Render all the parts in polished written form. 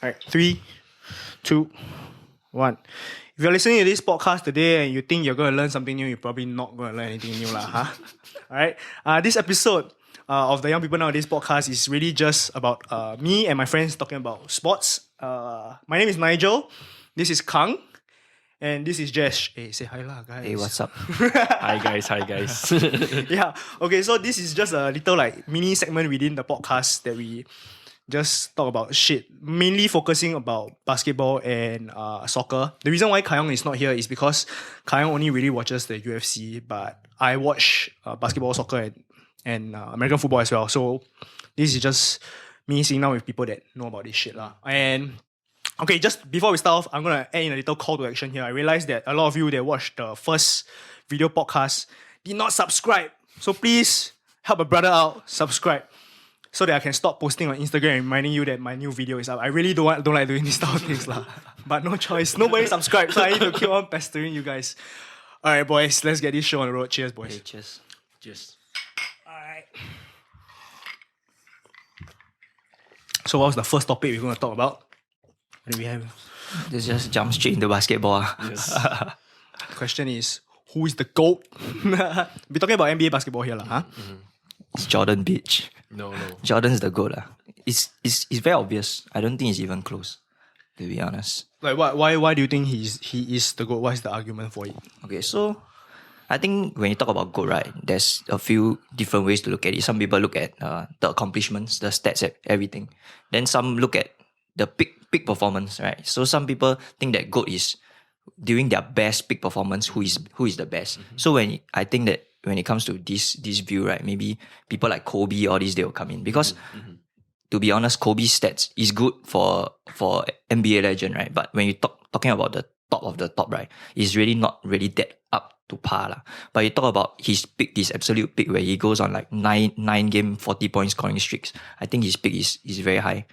All right, 3, 2, 1. If you're listening to this podcast today and you think you're going to learn something new, you're probably not going to learn anything new, huh? All right. This episode of the Young People Nowadays podcast is really just about me and my friends talking about sports. My name is Nigel. This is Kang. And this is Jesh. Hey, say hi lah, guys. Hey, what's up? Hi guys. Yeah. Okay, so this is just a little mini segment within the podcast that we just talk about shit, mainly focusing about basketball and soccer. The reason why Kayong is not here is because Kayong only really watches the UFC, but I watch basketball, soccer, and American football as well. So this is just me sitting down with people that know about this shit lah. And okay, just before we start off, I'm gonna add in a little call to action here. I realized that a lot of you that watched the first video podcast did not subscribe. So please help a brother out, subscribe, so that I can stop posting on Instagram and reminding you that my new video is up. I really don't like doing this type of things lah. But no choice. Nobody subscribed, so I need to keep on pestering you guys. Alright, boys, let's get this show on the road. Cheers, boys. Hey, cheers. Alright. So what was the first topic we're going to talk about? What do we have? Let's just jump straight into basketball. Yes. The question is, who is the GOAT? We're talking about NBA basketball here, huh? It's Jordan, bitch. No. Jordan's the GOAT. It's very obvious. I don't think it's even close, to be honest. Like, why do you think he is the GOAT? What is the argument for it? Okay, so I think when you talk about GOAT, right, there's a few different ways to look at it. Some people look at the accomplishments, the stats, everything. Then some look at the peak performance, right? So some people think that GOAT is during their best peak performance, who is the best. So I think that when it comes to this view, right, maybe people like Kobe, all these, they will come in. Because to be honest, Kobe's stats is good for NBA legend, right? But when you talking about the top of the top, right, it's really not really that up to par lah. But you talk about his peak, his absolute peak, where he goes on like 9 game 40 point scoring streaks. I think his peak is very high.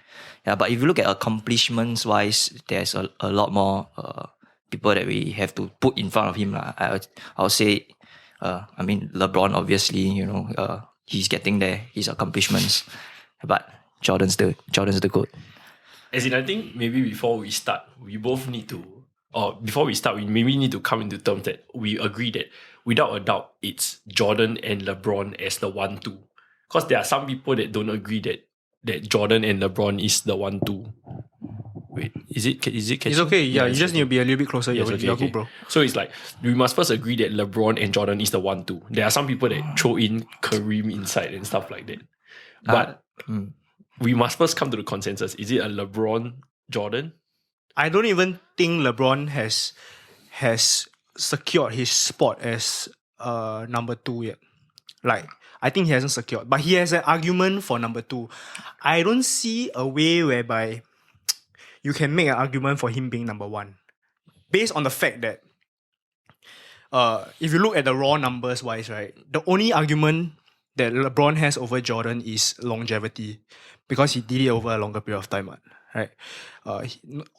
Yeah, but if you look at accomplishments wise, there's a lot more people that we have to put in front of him lah. I'll say, I mean LeBron, obviously, he's getting there, his accomplishments, but Jordan's the GOAT. As in, I think maybe before we start, we both need to, or before we start, we maybe need to come into terms that we agree that without a doubt, it's Jordan and LeBron as the 1-2. Because there are some people that don't agree that Jordan and LeBron is the 1-2. Wait, is it catchy? It's okay, yeah, you just need to be a little bit closer. Yes, You're good, bro. So it's like, we must first agree that LeBron and Jordan is the 1-2. There are some people that throw in Kareem inside and stuff like that. But we must first come to the consensus. Is it a LeBron Jordan? I don't even think LeBron has secured his spot as number 2 yet. Like, I think he hasn't secured, but he has an argument for number 2. I don't see a way whereby you can make an argument for him being number 1, based on the fact that if you look at the raw numbers wise, right, the only argument that LeBron has over Jordan is longevity, because he did it over a longer period of time, right?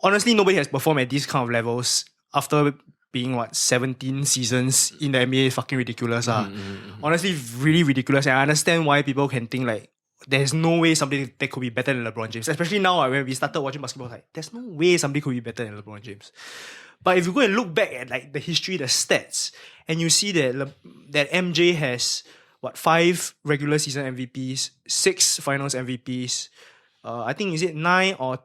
Honestly, nobody has performed at these kind of levels after being 17 seasons in the NBA. Fucking ridiculous. Honestly, really ridiculous. And I understand why people can think like there's no way somebody that could be better than LeBron James. Especially now when we started watching basketball, like there's no way somebody could be better than LeBron James. But if you go and look back at like the history, the stats, and you see that that MJ has 5 regular season MVPs, 6 finals MVPs, I think is it 9 or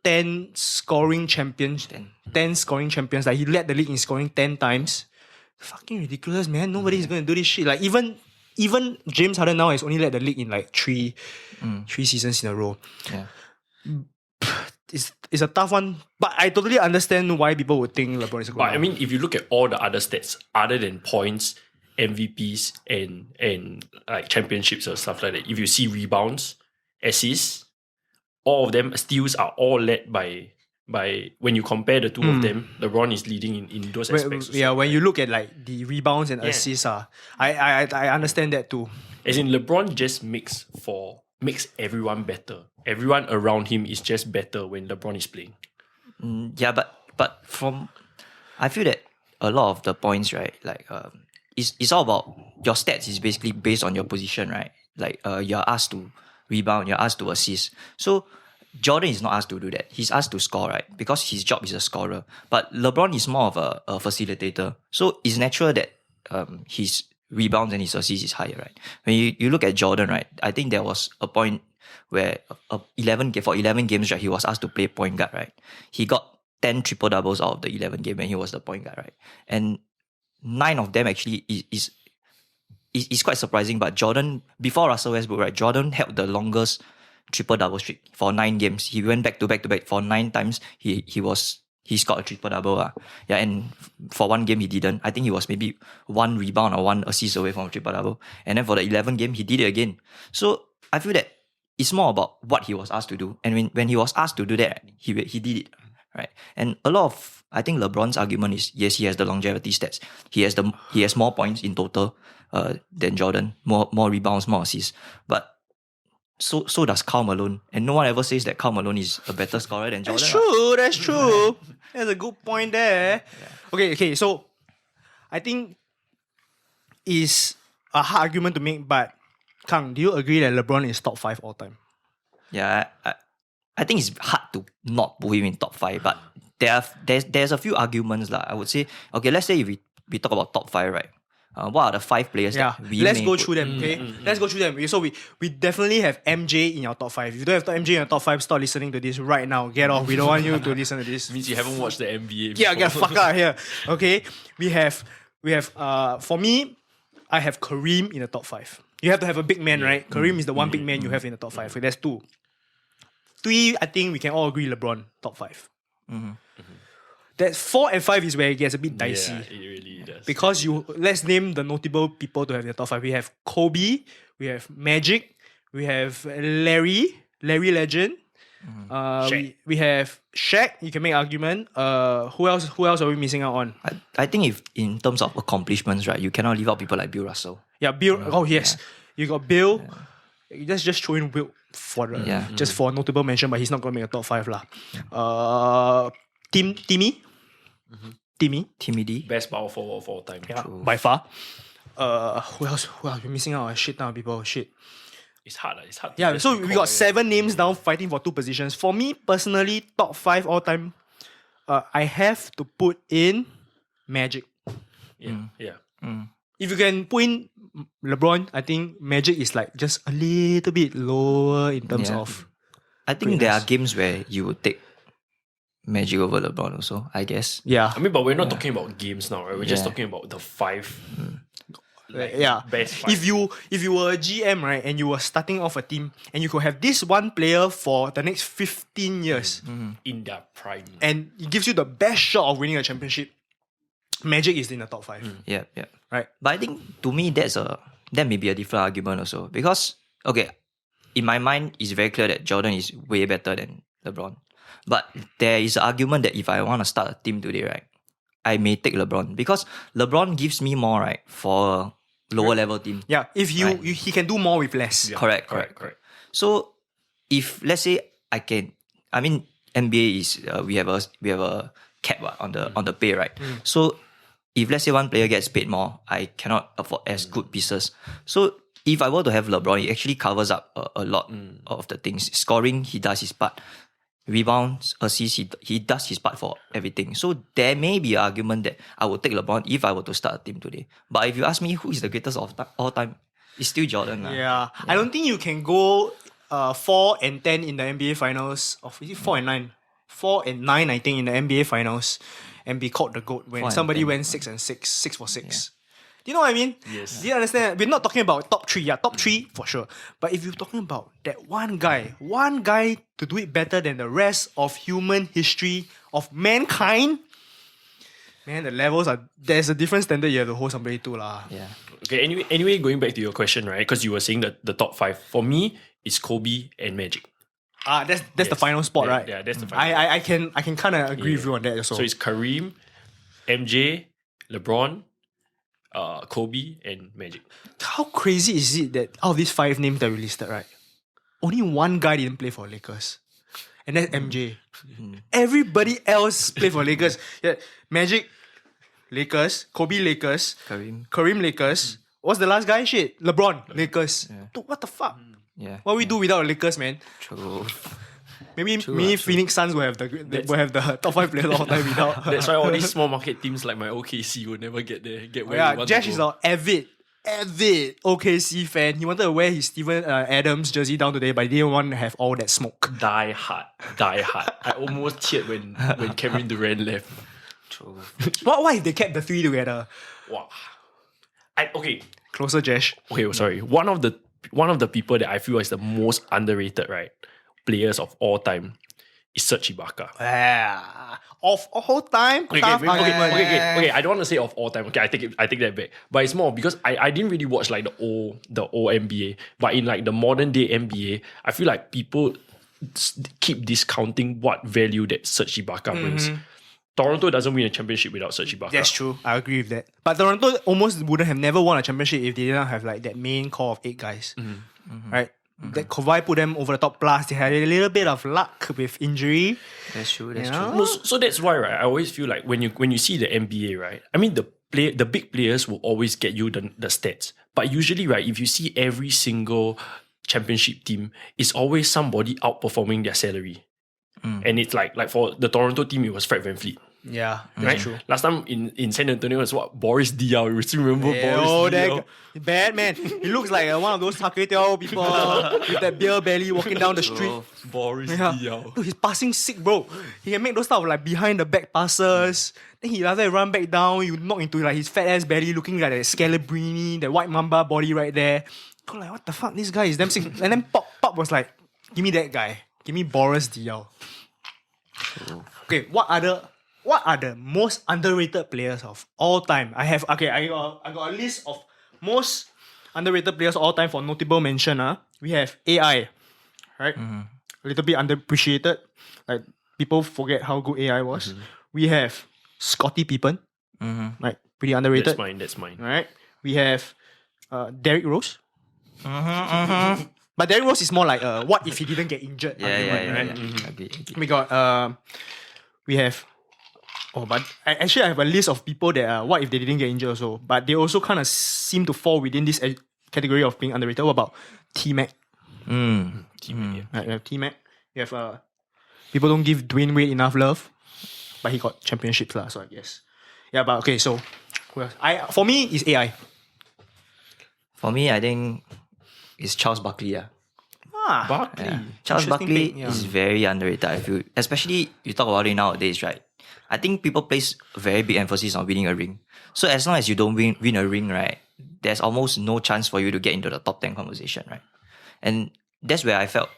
10 scoring champions. 10 scoring champions. Like he led the league in scoring 10 times. Fucking ridiculous, man. Nobody is going to do this shit. Like even James Harden now has only led the league in like 3 seasons in a row. Yeah. It's a tough one, but I totally understand why people would think LeBron is a good. But I mean, if you look at all the other stats other than points, MVPs and like championships or stuff like that, if you see rebounds, assists, all of them, steals are all led by when you compare the two of them, LeBron is leading in those aspects. When you look at like the rebounds and assists, I understand that too. As in, LeBron just makes everyone better. Everyone around him is just better when LeBron is playing. Yeah, but I feel that a lot of the points, right, like it's all about your stats is basically based on your position, right? Like you're asked to rebound, you're asked to assist. So Jordan is not asked to do that. He's asked to score, right? Because his job is a scorer. But LeBron is more of a facilitator. So it's natural that his rebounds and his assists is higher, right? When you look at Jordan, right? I think there was a point where 11 games, right, he was asked to play point guard, right? He got 10 triple doubles out of the 11 game when he was the point guard, right? And 9 of them actually is quite surprising. But Jordan, before Russell Westbrook, right, Jordan held the longest triple double streak for 9 games. He went back to back for 9 times. He scored a triple double. Yeah, and for 1 game he didn't. I think he was maybe 1 rebound or 1 assist away from a triple double. And then for the 11th game, he did it again. So I feel that it's more about what he was asked to do. And when he was asked to do that, he did it. Right. And a lot of, I think LeBron's argument is, yes, he has the longevity stats. He has more points in total than Jordan, more rebounds, more assists. But so does Karl Malone. And no one ever says that Karl Malone is a better scorer than Jordan. That's true. That's a good point there. Yeah. Okay, so I think it's a hard argument to make, but Kang, do you agree that LeBron is top 5 all time? Yeah, I think it's hard to not put him in top 5, but there's a few arguments lah. I would say, okay, let's say if we talk about top 5, right? What are the 5 players that we let's may go put? through them, okay? Let's go through them. So we definitely have MJ in your top 5. If you don't have MJ in your top 5, stop listening to this right now. Get off. We don't want you to listen to this. Means you haven't watched the NBA. Yeah, get the fuck out of here. Okay? We have for me, I have Kareem in the top 5. You have to have a big man, right? Kareem is the one big man you have in the top 5. So that's 2. 3, I think we can all agree LeBron, top 5. That 4 and 5 is where it gets a bit dicey. Yeah, it really does. Because let's name the notable people to have in the top 5. We have Kobe, we have Magic, we have Larry Legend. We have Shaq. You can make an argument. Who else are we missing out on? I think if in terms of accomplishments, right, you cannot leave out people like Bill Russell. Yeah, Bill. Oh yes, you got Bill. Let's just throw in Wilt for just for notable mention, but he's not gonna make a top 5 lah. Timmy. Timmy D. Best power forward of all time. Yeah, by far. Who else? We're missing out on shit now, people. Shit. It's hard. It's hard. Yeah, so we got 7 names down fighting for 2 positions. For me personally, top 5 all time, I have to put in Magic. Yeah. If you can put in LeBron, I think Magic is like just a little bit lower in terms of. I think there are games where you would take Magic over LeBron also, I guess. Yeah. I mean, but we're not talking about games now, right? We're just talking about the 5. Best 5. If you were a GM, right, and you were starting off a team, and you could have this one player for the next 15 years, in their prime. and it gives you the best shot of winning a championship, Magic is in the top 5. Yeah. Right. But I think to me that may be a different argument also. Because in my mind it's very clear that Jordan is way better than LeBron. But there is an argument that if I want to start a team today, right, I may take LeBron. Because LeBron gives me more, right, for a lower level team. Yeah, if he can do more with less. Yeah, Correct. So if let's say NBA is we have a cap on the pay, right? So if let's say one player gets paid more, I cannot afford as good pieces. So if I were to have LeBron, it actually covers up a lot of the things. Scoring, he does his part. Rebounds, assists, he does his part for everything. So there may be an argument that I would take LeBron if I were to start a team today. But if you ask me who is the greatest of all time, it's still Jordan. Yeah. I don't think you can go 4 and 10 in the NBA finals. Or is it 4 and 9? 4 and 9, I think, in the NBA finals, and be called the GOAT when somebody went 6 and 6 for 6. Do you know what I mean? Yes. Do you understand? We're not talking about top 3. Yeah, top 3 for sure. But if you're talking about that one guy to do it better than the rest of human history, of mankind, man, the levels there's a different standard you have to hold somebody to lah. Yeah. Okay, anyway, going back to your question, right? Because you were saying that the top 5. For me, it's Kobe and Magic. That's the final spot, right? Yeah, that's the final spot. I can kind of agree with you on that also. So it's Kareem, MJ, LeBron, Kobe, and Magic. How crazy is it that out of these 5 names that we listed, right, only one guy didn't play for Lakers, and that's MJ. Everybody else played for Lakers. Yeah, Magic, Lakers, Kobe, Lakers, Kareem, Lakers. What's the last guy? Shit, LeBron, Lakers. Dude, what the fuck? Yeah. What we do without Lakers, man? True. Maybe Phoenix Suns will have the top 5 players all time without. That's why all these small market teams like my OKC will never get there. Get where they want Jesh to is go. an avid OKC fan. He wanted to wear his Steven Adams jersey down today, but he didn't want to have all that smoke. Die hard. I almost cheered when Kevin Durant left. True. What if they kept the three together? Wow. Okay, Closer, Jesh. sorry. One of the people that I feel is the most underrated, right, players of all time is Serge Ibaka. Of all time? Okay, Tough argument. okay. I don't want to say of all time. Okay, I take that back. But it's more because I didn't really watch like the old NBA. But in like the modern day NBA, I feel like people keep discounting what value that Serge Ibaka brings. Toronto doesn't win a championship without Serge Ibaka. That's true. I agree with that. But Toronto almost wouldn't have never won a championship if they didn't have like that main core of 8 guys. Right? That Kawhi put them over the top. Plus, they had a little bit of luck with injury. That's true. No, so that's why, right? I always feel like when you see the NBA, right? I mean, the big players will always get you the stats. But usually, right, if you see every single championship team, it's always somebody outperforming their salary. And it's like for the Toronto team, it was Fred VanVleet. Yeah, that's Right? true. Last time in San Antonio was what? Boris Diaw. You still remember Boris Diaw? that bad man. He looks like one of those Haketiao people with that beer belly walking down the street. Boris Yeah. Diaw. Dude, he's passing sick, bro. He can make those stuff like behind the back passes. Then he after run back down, you knock into like his fat ass belly looking like that Scalabrini, that white mamba body right there. Go like, what the fuck? This guy is damn sick. And then Pop was like, give me that guy. Give me Boris Diaw. Okay, what are the most underrated players of all time? I got a list of most underrated players of all time for notable mention. We have AI, right? A little bit underappreciated. Like people forget how good AI was. We have Scottie Pippen, right? Pretty underrated. That's mine. Right? We have Derrick Rose. But Derrick Rose is more like what if he didn't get injured? Right? Agree. We got we have but I have a list of people that are what if they didn't get injured also, but they also kind of seem to fall within this category of being underrated. What about T-Mac? Right, we have T-Mac. We have people don't give Dwayne Wade enough love, but he got championships lah, so I guess. Yeah, but okay, so who else? For me it's AI. For me, I think it's Charles Barkley. Barkley. Charles Interesting Barkley pick, yeah. is very underrated, I feel. Especially you talk about it nowadays, right? I think people place very big emphasis on winning a ring. So as long as you don't win a ring, right, there's almost no chance for you to get into the top 10 conversation, right? And that's where I felt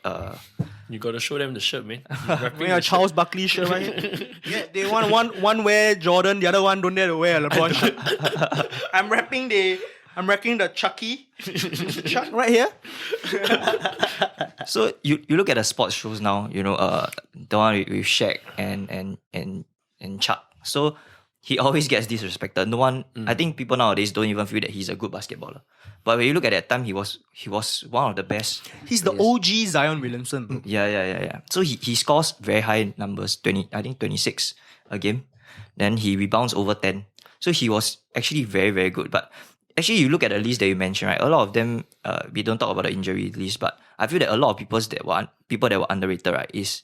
You gotta show them the shirt, man. Wearing a Charles Barkley shirt, right? Yeah, they want one wear Jordan, the other one don't dare to wear a LeBron shirt. I'm rocking the Chucky Chuck right here. so you look at the sports shows now, the one with Shaq and Chuck. So he always gets disrespected. No one, I think people nowadays don't even feel that he's a good basketballer. But when you look at that time, he was one of the best. He's the OG Zion Williamson, bro. Yeah. So he scores very high numbers, 26 a game. Then he rebounds over 10. So he was actually very, very good. But actually, you look at the list that you mentioned, right? A lot of them, we don't talk about the injury list, but I feel that a lot of people that were underrated, right, is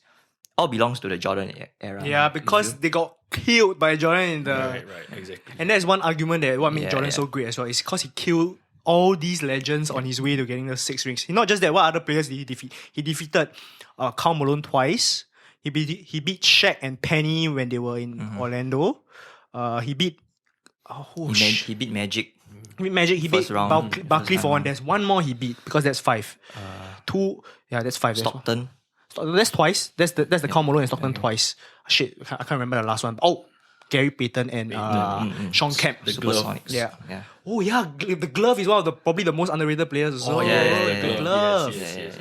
all belongs to the Jordan era. Yeah, because they got killed by Jordan in the... Right, exactly. And that's one argument that what made Jordan so great as well, is because he killed all these legends on his way to getting the 6 rings. Not just that, what other players did he defeat? He defeated Karl Malone twice. He beat Shaq and Penny when they were in Orlando. He beat... He beat Magic. He beat Barkley for one. There's one more he beat because that's 5. 2, yeah, that's 5. Stockton. That's twice. That's the Karl Malone and Stockton twice. Shit, I can't remember the last one. Oh, Gary Payton and Sean Kemp. The glove. Supersonics. Yeah. Yeah. Oh yeah, the glove is one of the probably the most underrated players as well. yeah. The glove. Yes.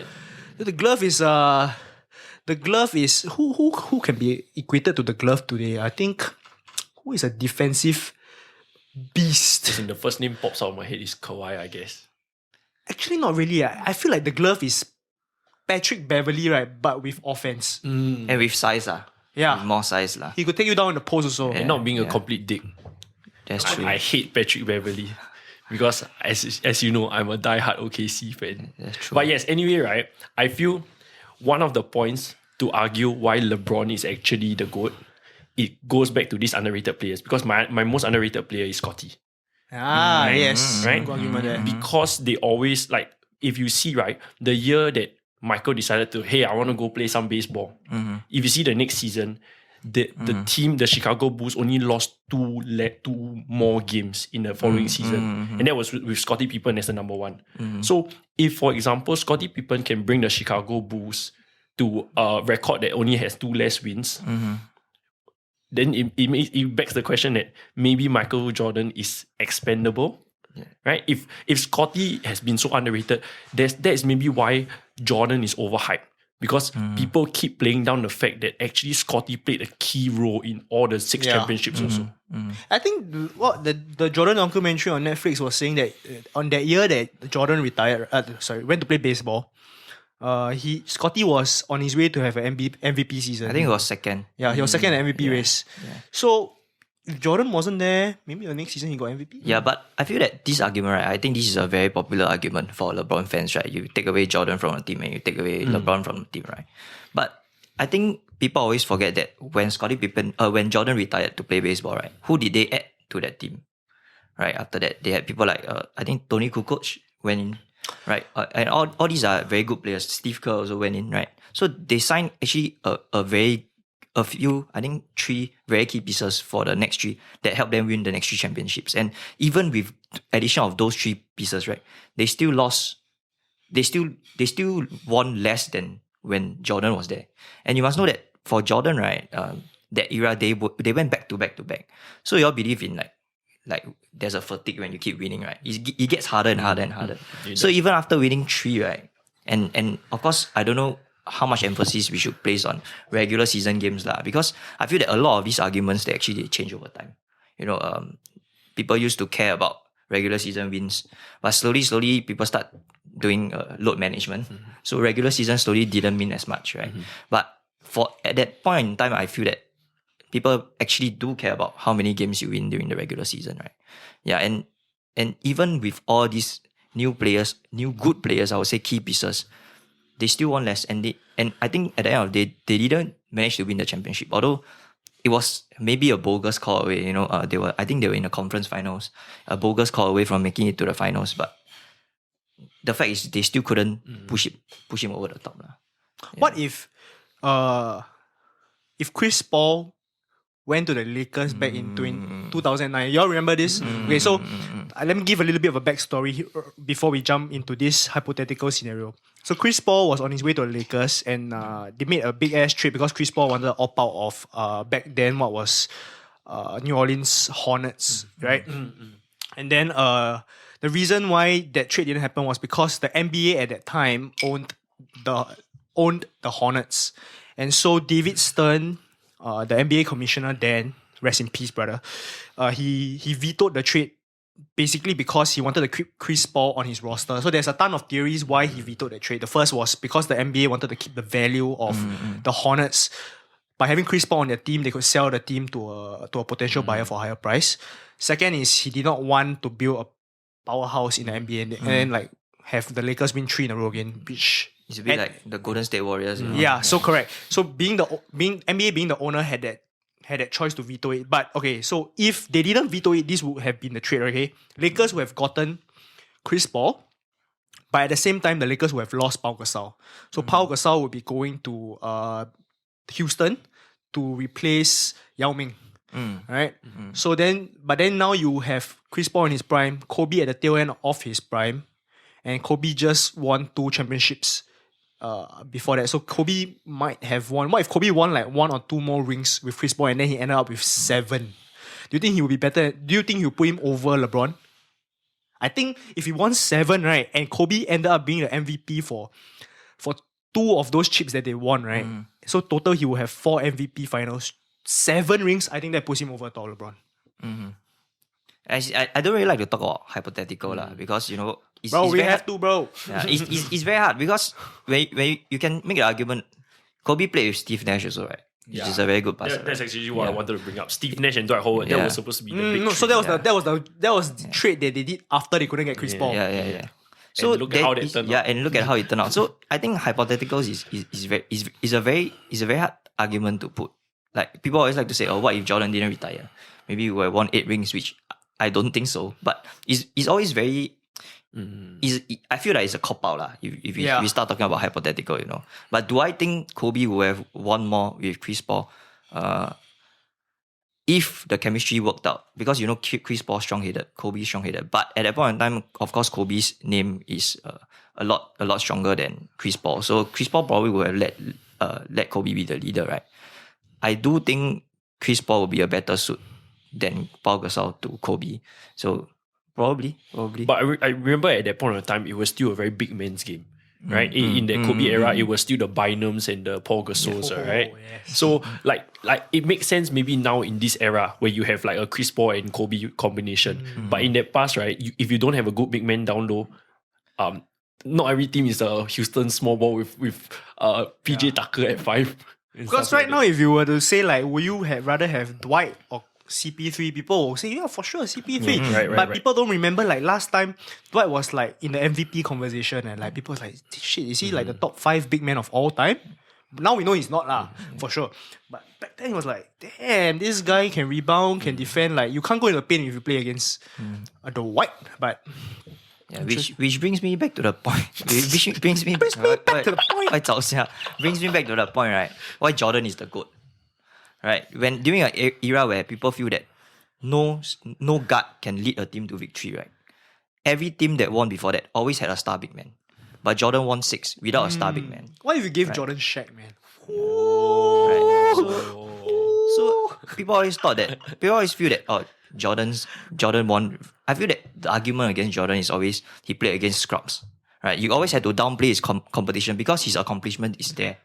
The glove is who can be equated to the glove today? I think who is a defensive beast. And the first name pops out of my head is Kawhi, I guess. Actually, not really. I feel like the glove is Patrick Beverley, right? But with offense. And with size, Yeah. with more size. He could take you down in the post also. And not being a complete dick. That's true. I hate Patrick Beverley because as you know, I'm a diehard OKC fan. That's true. But yes, anyway, right? I feel one of the points to argue why LeBron is actually the GOAT, it goes back to these underrated players because my most underrated player is Scotty. Yes. Right? Good argument there. Because they always like, if you see, right, the year that Michael decided to, hey, I want to go play some baseball. If you see the next season, the team, the Chicago Bulls, only lost two more games in the following season. And that was with Scottie Pippen as the number one. So if, for example, Scottie Pippen can bring the Chicago Bulls to a record that only has 2 less wins, then it begs the question that maybe Michael Jordan is expendable. Right? If Scottie has been so underrated, that is maybe why Jordan is overhyped. Because people keep playing down the fact that actually Scottie played a key role in all the 6 championships also. I think what the Jordan documentary on Netflix was saying that on that year that Jordan retired, went to play baseball, Scottie was on his way to have an MVP season. I think it was second. Yeah, he was second in the MVP race. Yeah. So if Jordan wasn't there, maybe the next season he got MVP. Yeah, but I feel that this argument, right, I think this is a very popular argument for LeBron fans, right? You take away Jordan from the team and you take away LeBron from the team, right? But I think people always forget that when when Jordan retired to play baseball, right, who did they add to that team? Right, after that, they had people like, I think Tony Kukoc went in, right? And all these are very good players. Steve Kerr also went in, right? So they signed actually a few, I think 3 very key pieces for the next 3 that helped them win the next 3 championships. And even with addition of those 3 pieces, right, they still lost. They still won less than when Jordan was there. And you must know that for Jordan, right, that era they went back to back to back. So you all believe in like there's a fatigue when you keep winning, right? It gets harder and harder and harder. So even after winning 3, right, and of course I don't know how much emphasis we should place on regular season games lah, because I feel that a lot of these arguments they actually change over time. People used to care about regular season wins, but slowly people start doing load management. So regular season slowly didn't mean as much, right? But at that point in time, I feel that people actually do care about how many games you win during the regular season, right? Yeah, and even with all these new good players, I would say key pieces, they still won less, and I think at the end of the day, they didn't manage to win the championship. Although it was maybe a bogus call away. I think they were in the conference finals, a bogus call away from making it to the finals. But the fact is, they still couldn't push him over the top, lah. Yeah. What if Chris Paul went to the Lakers back in 2009? Y'all remember this? Okay, so let me give a little bit of a backstory before we jump into this hypothetical scenario. So Chris Paul was on his way to the Lakers, and they made a big ass trade because Chris Paul wanted to opt out of back then what was New Orleans Hornets, right? And then the reason why that trade didn't happen was because the NBA at that time owned the Hornets, and so David Stern, the NBA commissioner then, rest in peace, brother, he vetoed the trade basically because he wanted to keep Chris Paul on his roster. So there's a ton of theories why he vetoed the trade. The first was because the NBA wanted to keep the value of the Hornets. By having Chris Paul on their team, they could sell the team to a potential buyer for a higher price. Second is he did not want to build a powerhouse in the NBA and like have the Lakers win 3 in a row again, which it's a bit like the Golden State Warriors. Yeah, so correct. So NBA being the owner had that choice to veto it. But okay, so if they didn't veto it, this would have been the trade, okay? Lakers would have gotten Chris Paul, but at the same time, the Lakers would have lost Pau Gasol. So Pau Gasol would be going to Houston to replace Yao Ming. Right? So then now you have Chris Paul in his prime, Kobe at the tail end of his prime, and Kobe just won 2 championships before that. So Kobe might have won. What if Kobe won like 1 or 2 more rings with Chris Paul and then he ended up with 7? Do you think he would be better? Do you think he'll put him over LeBron? I think if he won 7, right, and Kobe ended up being the MVP for 2 of those chips that they won, right? So total he will have 4 MVP finals, 7 rings. I think that puts him over top LeBron. I don't really like to talk about hypothetical lah, because it's we very have hard. to, bro. Yeah, it's very hard because when you can make the argument, Kobe played with Steve Nash also, right? Which is a very good passer. That's actually what I wanted to bring up. Steve Nash and Dwight Howard. That was supposed to be the big So trade. that was the trade that they did after they couldn't get Chris Paul. Yeah. So and look at how that turned out. and look at how it turned out. So I think hypotheticals is a very hard argument to put. Like people always like to say, oh, what if Jordan didn't retire? Maybe we would have won 8 rings, which I don't think so. But it's always very. I feel like it's a cop out lah. If we start talking about hypothetical, But do I think Kobe would have won more with Chris Paul? If the chemistry worked out, because Chris Paul strong-headed, Kobe strong-headed. But at that point in time, of course, Kobe's name is a lot stronger than Chris Paul. So Chris Paul probably would have let Kobe be the leader, right? I do think Chris Paul will be a better suit than Paul Gasol to Kobe. So probably. But I remember at that point of time, it was still a very big man's game. Right? In the Kobe era, it was still the Bynums and the Paul Gasols, right? Yes. So like it makes sense maybe now in this era where you have like a Chris Paul and Kobe combination. But in that past, right, if you don't have a good big man down low, not every team is a Houston small ball with PJ Tucker at 5. Because right now, if you were to say like, would you rather have Dwight or CP3, people will say, yeah, for sure, CP3. But people don't remember like last time, Dwight was like in the MVP conversation and like people was like, shit, is he like the top 5 big men of all time? Now we know he's not lah, for sure. But back then it was like, damn, this guy can rebound, can defend. Like you can't go in the paint if you play against the White. But yeah, which brings me back to the point. Brings me back to the point. Brings me back to the point, right? Why Jordan is the GOAT. Right? When during an era where people feel that no guard can lead a team to victory, right? Every team that won before that always had a star big man. But Jordan won 6 without a star big man. What if you gave Jordan Shaq, man? Right. So people always feel that Jordan won. I feel that the argument against Jordan is always he played against scrubs. Right? You always had to downplay his competition because his accomplishment is there.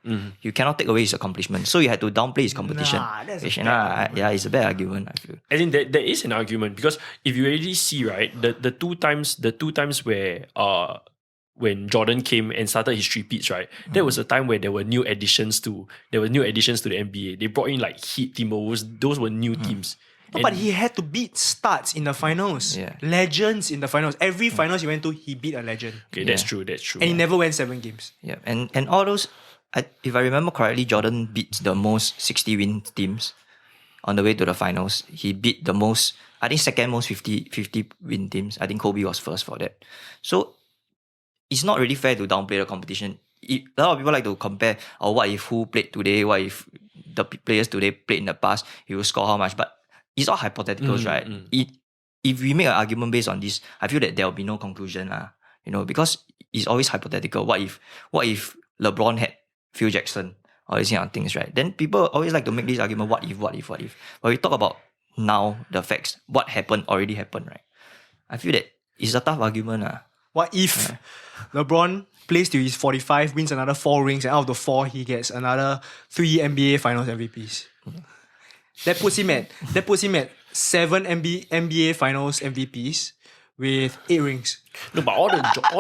You cannot take away his accomplishment. So you had to downplay his competition. It's a bad argument, I feel. I think there is an argument because if you already see, right, the two times where when Jordan came and started his three-peats, right, that was a time where there were new additions to the NBA. They brought in like Heat, Timberwolves. Those were new teams. No, but he had to beat studs in the finals. Yeah. Legends in the finals. Every finals he went to, he beat a legend. Okay, that's true. And he never went 7 games. Yeah, and all those, if I remember correctly, Jordan beat the most 60-win teams on the way to the finals. He beat the most, I think second most 50-win teams. I think Kobe was first for that. So it's not really fair to downplay the competition. A lot of people like to compare, what if who played today, what if the players today played in the past, he will score how much, but it's all hypotheticals, right? If we make an argument based on this, I feel that there will be no conclusion, because it's always hypothetical. What if LeBron had Phil Jackson, all these kind of things, right? Then people always like to make this argument, what if? But we talk about now the facts, what happened already happened, right? I feel that it's a tough argument. What if LeBron plays till he's 45, wins another 4 rings, and out of the 4, he gets another 3 NBA Finals MVPs? That puts him at 7 NBA Finals MVPs with 8 rings. No, but all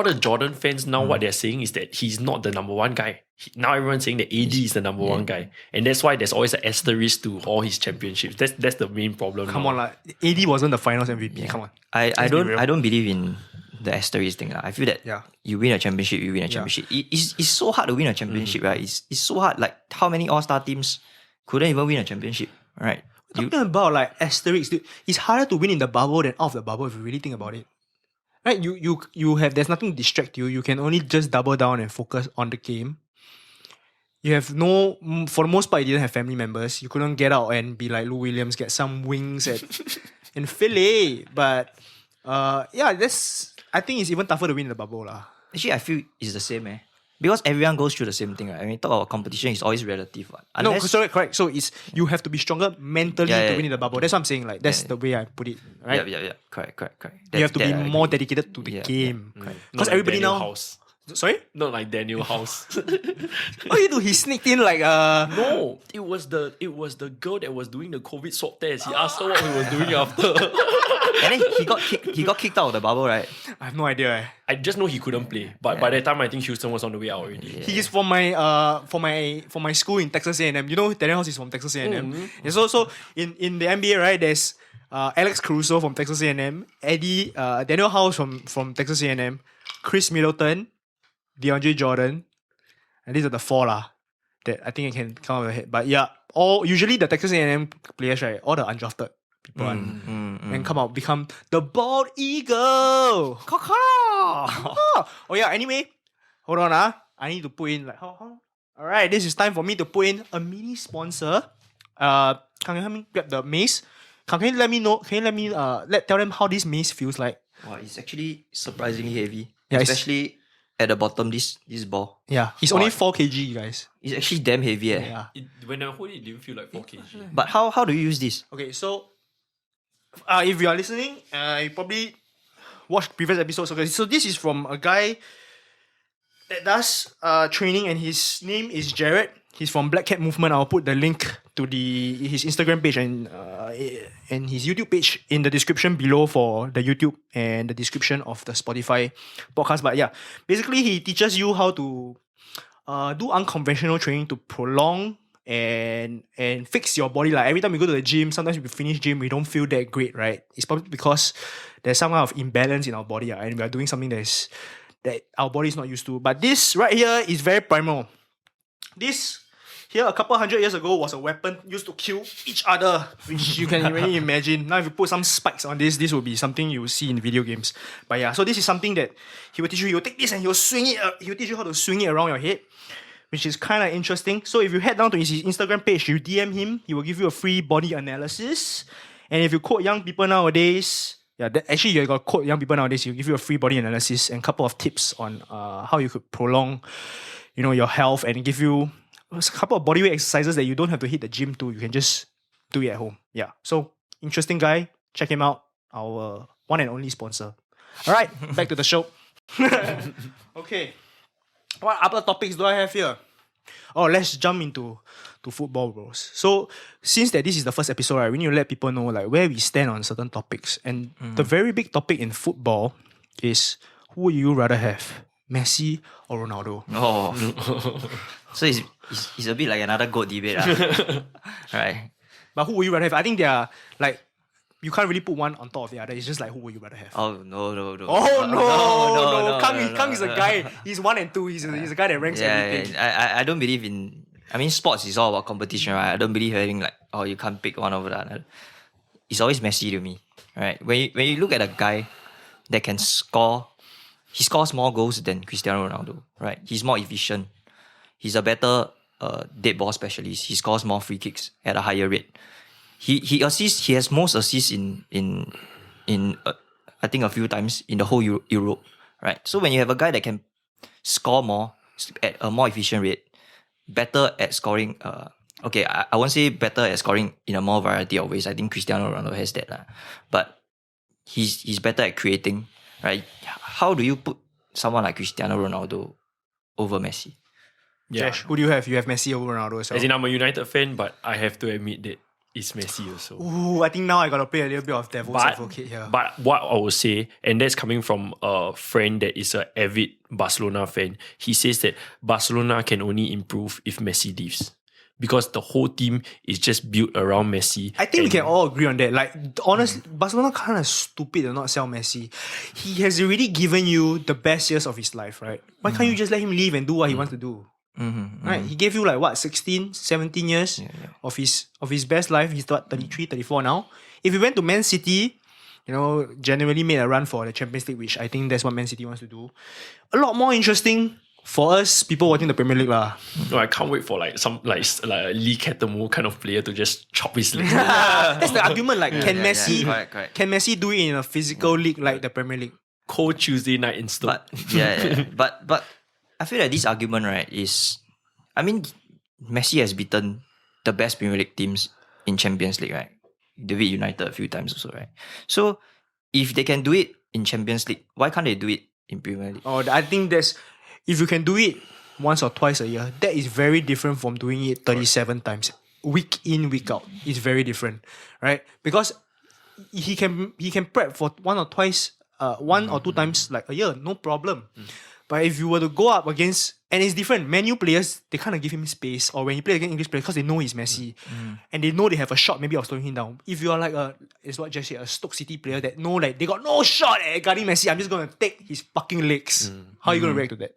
the Jordan fans now, what they're saying is that he's not the number 1 guy. Now everyone's saying that AD is the number 1 guy, and that's why there's always an asterisk to all his championships. That's the main problem. Come on, AD wasn't the Finals MVP. Yeah. Come on. I don't believe in the asterisk thing. I feel that you win a championship, you win a championship. It's so hard to win a championship, right? It's so hard. Like how many All-Star teams couldn't even win a championship, right? Talking about like asterisks, dude, it's harder to win in the bubble than out of the bubble if you really think about it. Right? You have, there's nothing to distract you. You can only just double down and focus on the game. You have for the most part, you didn't have family members. You couldn't get out and be like Lou Williams, get some wings in Philly. But I think it's even tougher to win in the bubble lah. Actually, I feel it's the same, because everyone goes through the same thing, right? I mean, talk about competition, it's always relative. Correct. So you have to be stronger mentally to win in the bubble. That's what I'm saying. Like that's the way I put it, right? Yeah. Correct. You have to be more dedicated to the game. Because everybody Daniel now. House. Sorry? Not like Daniel House. What he do? He sneaked in like No, it was the girl that was doing the COVID swab test. He asked her what he was doing after. And then he got kicked out of the bubble, right? I have no idea. I just know he couldn't play. But by that time, I think Houston was on the way out already. He is from my school in Texas A&M. You know, Daniel House is from Texas A&M. And so in the NBA, right, there's Alex Caruso from Texas A&M, Daniel House from Texas A&M, Chris Middleton, DeAndre Jordan, and these are the four that I think I can come out of the head. But yeah, usually the Texas A&M players, right, all the undrafted people, and become the bald eagle. Oh yeah. Anyway, hold on. I need to put in how. All right, this is time for me to put in a mini sponsor. Can you help me grab the mace? Can you let me know? Can you let me tell them how this mace feels like? Wow, it's actually surprisingly heavy. Yeah, especially at the bottom, this ball. Yeah, it's only 4 kg, guys. It's actually damn heavy. Yeah. When I hold it didn't feel like 4 kg. But how do you use this? Okay, so if you are listening, you probably watched previous episodes. Okay, so this is from a guy that does training, and his name is Jared. He's from BlackCatMovement. I'll put the link to his Instagram page and his YouTube page in the description below for the YouTube and the description of the Spotify podcast. But yeah, basically he teaches you how to do unconventional training to prolong and fix your body. Like every time we go to the gym, sometimes we finish gym, we don't feel that great, right? It's probably because there's some kind of imbalance in our body, and we are doing something that our body is not used to. But this right here is very primal. This here a couple hundred years ago was a weapon used to kill each other, which you can really imagine. Now if you put some spikes on this will be something you will see in video games. But yeah, so this is something that he will teach you. He'll take this and he'll swing it. He'll teach you how to swing it around your head, which is kind of interesting. So if you head down to his Instagram page, you DM him, he will give you a free body analysis. And if you quote young people nowadays, actually you got to quote young people nowadays, he'll give you a free body analysis and a couple of tips on how you could prolong, your health, and give you a couple of bodyweight exercises that you don't have to hit the gym to. You can just do it at home. Yeah. So interesting guy. Check him out. Our one and only sponsor. All right, back to the show. Okay. What other topics do I have here? Oh, let's jump into football, bros. So since that this is the first episode, right, we need to let people know like where we stand on certain topics. And the very big topic in football is, who would you rather have, Messi or Ronaldo? Oh, so it's a bit like another GOAT debate, right? But who would you rather have? I think they are like, you can't really put one on top of the other. It's just like, who would you rather have? Oh no! Oh no! Kang is a guy. He's 1 and 2. He's a guy that ranks everything. I don't believe in. I mean, sports is all about competition, right? I don't believe having like, oh, you can't pick one over the other. It's always Messi to me, right? When you look at a guy that can score, he scores more goals than Cristiano Ronaldo, right? He's more efficient. He's a better dead ball specialist. He scores more free kicks at a higher rate. He assists. He has most assists in I think a few times in the whole Europe, right? So when you have a guy that can score more at a more efficient rate, better at scoring. Okay, I won't say better at scoring in a more variety of ways. I think Cristiano Ronaldo has that, but he's better at creating, right? How do you put someone like Cristiano Ronaldo over Messi? Yeah. Josh, who do you have? You have Messi over Ronaldo as well. As in, I'm a United fan, but I have to admit that it's Messi also. Ooh, I think now I gotta play a little bit of devil's advocate here. But what I would say, and that's coming from a friend that is an avid Barcelona fan, he says that Barcelona can only improve if Messi leaves. Because the whole team is just built around Messi. I think we can all agree on that. Like, honestly, Barcelona kind of stupid to not sell Messi. He has already given you the best years of his life, right? Why can't you just let him leave and do what he wants to do? Right? He gave you like what, 16, 17 years of his best life. He's 33, 34 now. If he went to Man City, generally made a run for the Champions League, which I think that's what Man City wants to do. A lot more interesting for us people watching the Premier League lah. No, I can't wait for like a Lee Cattermole kind of player to just chop his legs. That's the argument. Like, can Messi correct. can Messi do it in a physical league like the Premier League? Cold Tuesday night in Stoke. But I feel that this argument, right, is, I mean, Messi has beaten the best Premier League teams in Champions League, right? They beat United a few times also, right? So if they can do it in Champions League, why can't they do it in Premier League? Oh, I think if you can do it once or twice a year, that is very different from doing it 37 times. Week in, week out. It's very different, right? Because he can prep for one or two times like a year, no problem. But if you were to go up against, and it's different, Man U players, they kind of give him space, or when he play against English players, because they know he's Messi, and they know they have a shot maybe of slowing him down. If you are like it's what Jess said, a Stoke City player that know like they got no shot at guarding Messi, I'm just gonna take his fucking legs. How are you gonna react to that?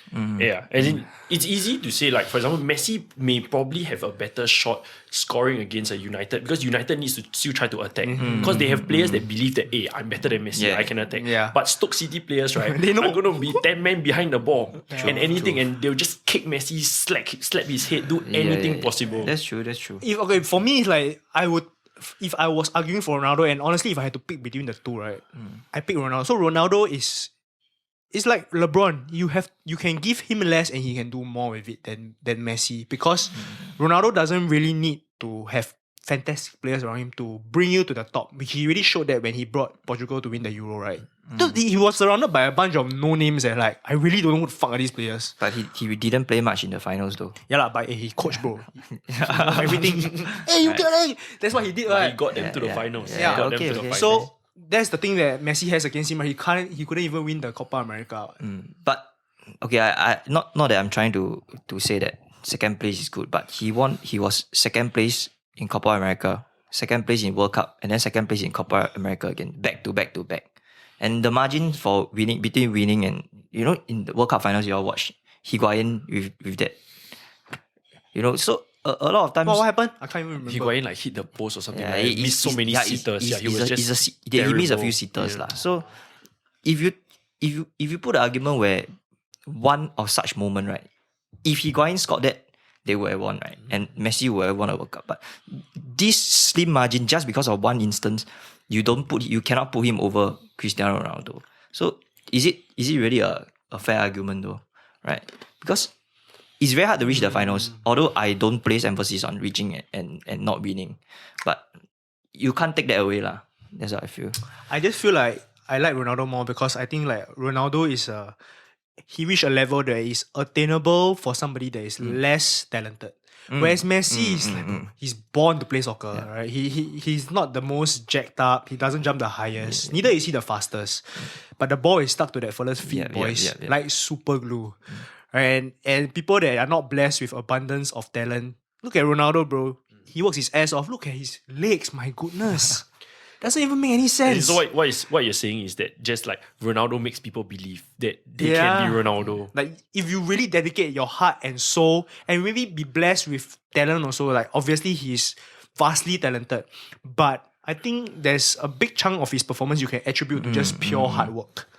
Yeah, as in, it's easy to say, like, for example, Messi may probably have a better shot scoring against a United because United needs to still try to attack because they have players that believe that, hey, I'm better than Messi, I can attack. Yeah. But Stoke City players, right, They know. are going to be 10 men behind the ball and anything, and they'll just kick Messi, slap his head, do anything possible. That's true. If for me, it's like if I was arguing for Ronaldo, and honestly, if I had to pick between the two, right, I pick Ronaldo. So Ronaldo is. It's like LeBron. You can give him less and he can do more with it than Messi because Ronaldo doesn't really need to have fantastic players around him to bring you to the top. He really showed that when he brought Portugal to win the Euro, right? Dude, he was surrounded by a bunch of no names and like I really don't know who the fuck are these players. But he didn't play much in the finals though. Yeah, but he coached, bro. Everything. Hey, you get it. That's what he did, But right? he got them to the finals. Yeah, He got okay, them to the okay. finals. So that's the thing that Messi has against him. He couldn't even win the Copa America. But okay, I not that I'm trying to say that second place is good, but he was second place in Copa America, second place in World Cup, and then second place in Copa America again, back to back. And the margin for winning between winning and in the World Cup finals you all watch Higuain with that. So a lot of times What happened? I can't even remember. Higuain like hit the post or something. Yeah, Like, he missed so many sitters. He was just he missed a few terrible. sitters lah. So if you put an argument where one of such moment, right, if Higuain scored that, they would have won, right? And Messi would have won a World Cup. But this slim margin, just because of one instance, you cannot put him over Cristiano Ronaldo. So is it really a fair argument though, right? Because it's very hard to reach the finals, although I don't place emphasis on reaching and not winning. But you can't take that away lah. That's what I feel. I just feel like I like Ronaldo more because I think like Ronaldo is he reached a level that is attainable for somebody that is less talented. Whereas Messi is like, he's born to play soccer, right? He's not the most jacked up. He doesn't jump the highest. Neither is he the fastest. But the ball is stuck to that fella's feet, boys, like super glue. And people that are not blessed with abundance of talent, look at Ronaldo, bro. He works his ass off. Look at his legs, my goodness. Doesn't even make any sense. So what you're saying is that just like Ronaldo makes people believe that they can be Ronaldo. Like if you really dedicate your heart and soul and maybe be blessed with talent also, like obviously he's vastly talented. But I think there's a big chunk of his performance you can attribute to just pure hard work.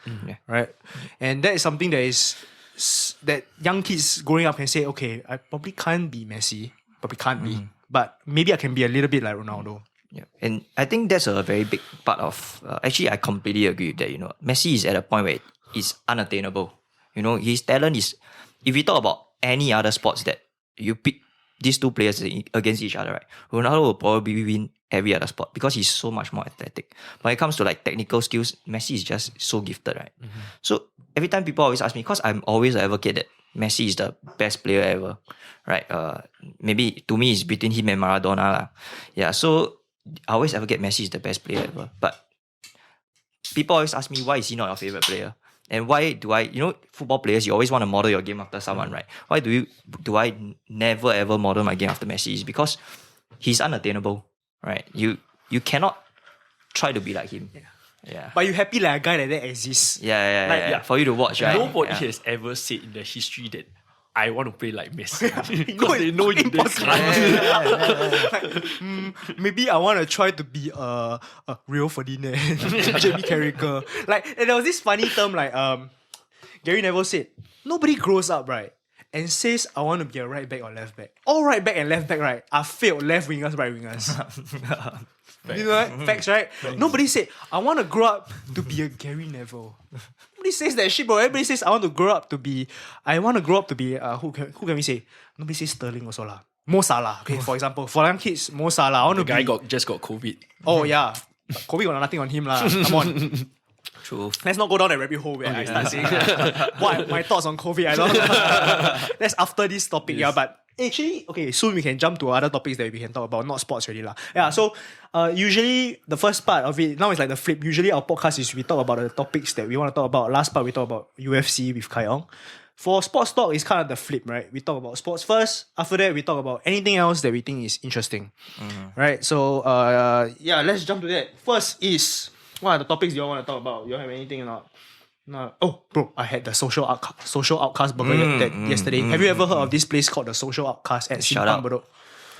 Right? And that is something that young kids growing up can say, okay, I probably can't be Messi, probably can't be. But maybe I can be a little bit like Ronaldo. Yeah, and I think that's a very big part of. Actually, I completely agree with that. Messi is at a point where it's unattainable. His talent is. If we talk about any other sports that you pick these two players against each other, right? Ronaldo will probably win every other sport because he's so much more athletic. When it comes to like technical skills, Messi is just so gifted, right? So every time people always ask me, because I'm always an advocate that Messi is the best player ever, right? Maybe to me it's between him and Maradona lah. Yeah, so I always advocate Messi is the best player ever. But people always ask me, why is he not your favorite player? And why do I, football players, you always want to model your game after someone, right? Why do I never ever model my game after Messi? Is because he's unattainable, right? You cannot try to be like him. Yeah. But you happy like a guy like that exists. Yeah. For you to watch, right? Nobody Yeah. has ever said in the history that I want to play like Messi. Because they know you impossible. can't. Maybe I want to try to be a real Ferdinand, Jamie Carragher. Like, and there was this funny term like Gary Neville said, nobody grows up, right, and says I want to be a right back or left back. All right back and left back, right, are failed left wingers, right wingers. You know what? Facts, right? Nobody said I want to grow up to be a Gary Neville. Nobody says that shit, bro. Everybody says I want to grow up to be who can we say? Nobody says Sterling also lah. Mo Salah. Okay, for example, for young kids, Mo Salah. I want The to guy be. just got COVID. Oh yeah, Kobe got nothing on him lah. Come on. True. Let's not go down that rabbit hole where I start saying what my thoughts on COVID. I don't know. That's after this topic, yeah. But actually, okay, soon we can jump to other topics that we can talk about, not sports really lah. Yeah, so usually the first part of it, now it's like the flip. Usually our podcast is we talk about the topics that we want to talk about. Last part we talk about UFC with Kai Ong. For sports talk, it's kind of the flip, right? We talk about sports first. After that, we talk about anything else that we think is interesting, right? So, yeah, let's jump to that. First is, what are the topics you all want to talk about? You all have anything or not? No. Oh, bro, I had the social outcast burger yesterday. Have you ever heard of this place called the Social Outcast at Shout Simpang out. Bedok?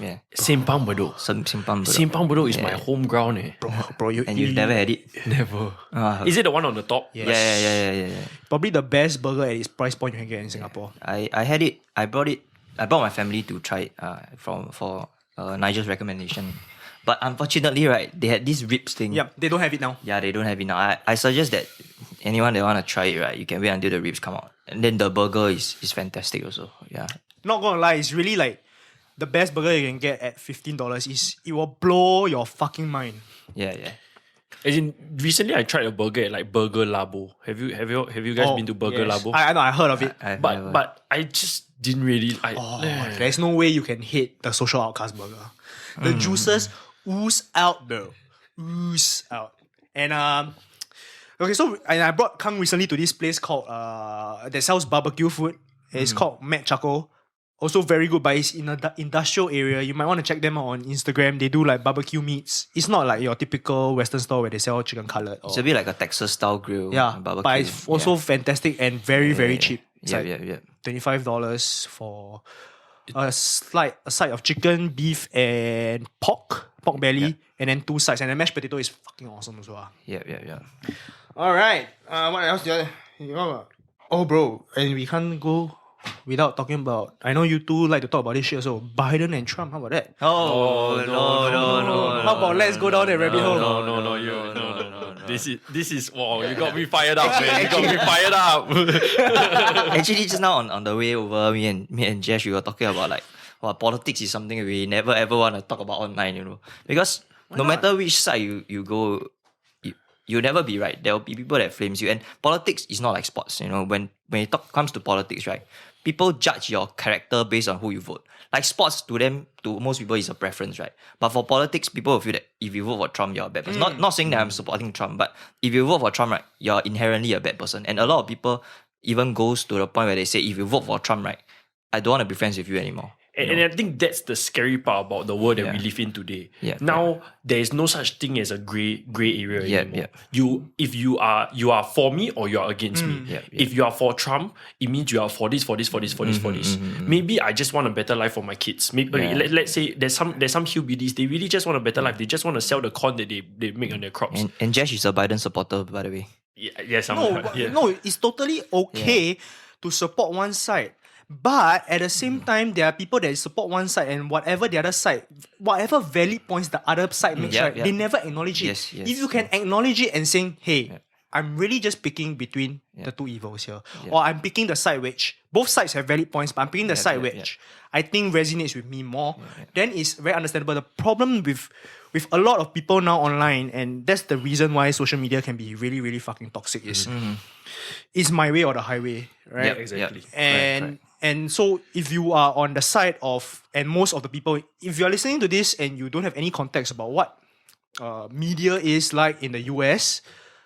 Yeah. Simpang Bedok. Simpang Bedok. Simpang Bedok is my home ground. Bro, And you've never had it? Never. Ah. Is it the one on the top? Yes. Yeah. Probably the best burger at its price point you can get in Singapore. I had it. I brought my family to try it for Nigel's recommendation. But unfortunately, right, they had this ribs thing. Yep, they don't have it now. Yeah, they don't have it now. I suggest that anyone that want to try it, right, you can wait until the ribs come out. And then the burger is fantastic also. Yeah. Not gonna lie, it's really like the best burger you can get at $15 is it will blow your fucking mind. Yeah. As in, recently I tried a burger at like Burger Labo. Have you guys been to Burger yes. Labo? I know, I heard of it. I've never- But I just didn't really. There's no way you can hate the Social Outcast burger. The juices ooze out, bro. Ooze out. And okay, so I brought Kang recently to this place called that sells barbecue food. It's called Mad Charcoal. Also very good, but it's in the industrial area. You might want to check them out on Instagram. They do like barbecue meats. It's not like your typical Western store where they sell chicken cutlet. It's a bit like a Texas style grill. Yeah, barbecue. but it's also fantastic and very cheap. It's Yeah, like yeah. $25 for a side of chicken, beef, and pork belly, and then 2 sides. And the mashed potato is fucking awesome as well. Yeah. All right. What else? Oh, bro, and we can't go without talking about. I know you two like to talk about this shit also. Biden and Trump. How about that? Oh, no. How about let's go down that rabbit hole? No. This is wow. You got me fired up, man. You got me fired up. Actually, just now on the way over, me and Jesh, we were talking about like, politics is something we never ever want to talk about online, you know, because no matter which side you go, you'll never be right. There will be people that flames you, and politics is not like sports, you know. When it comes to politics, right, people judge your character based on who you vote. Like sports, to most people, is a preference, right? But for politics, people will feel that if you vote for Trump, you're a bad person. Not saying that I'm supporting Trump, but if you vote for Trump, right, you're inherently a bad person. And a lot of people even goes to the point where they say, if you vote for Trump, right, I don't want to be friends with you anymore. And I think that's the scary part about the world that we live in today. Yeah, now there is no such thing as a gray area anymore. Yeah. If you are for me or you are against me. Yeah. If you are for Trump, it means you are for this. Maybe I just want a better life for my kids. Maybe let's say there's some hillbillies, they really just want a better life. They just want to sell the corn that they make on their crops. And Jesh is a Biden supporter, by the way. No, it's totally okay to support one side. But at the same time, there are people that support one side and whatever the other side, whatever valid points the other side makes, they never acknowledge it. Yes, if you can acknowledge it and saying, hey, I'm really just picking between the two evils here. Or I'm picking the side which, both sides have valid points, but I'm picking the side which I think resonates with me more, then it's very understandable. The problem with a lot of people now online, and that's the reason why social media can be really, really fucking toxic, is it's my way or the highway, right? Yeah, exactly. And so if you are on the side of, and most of the people, if you're listening to this and you don't have any context about what media is like in the US,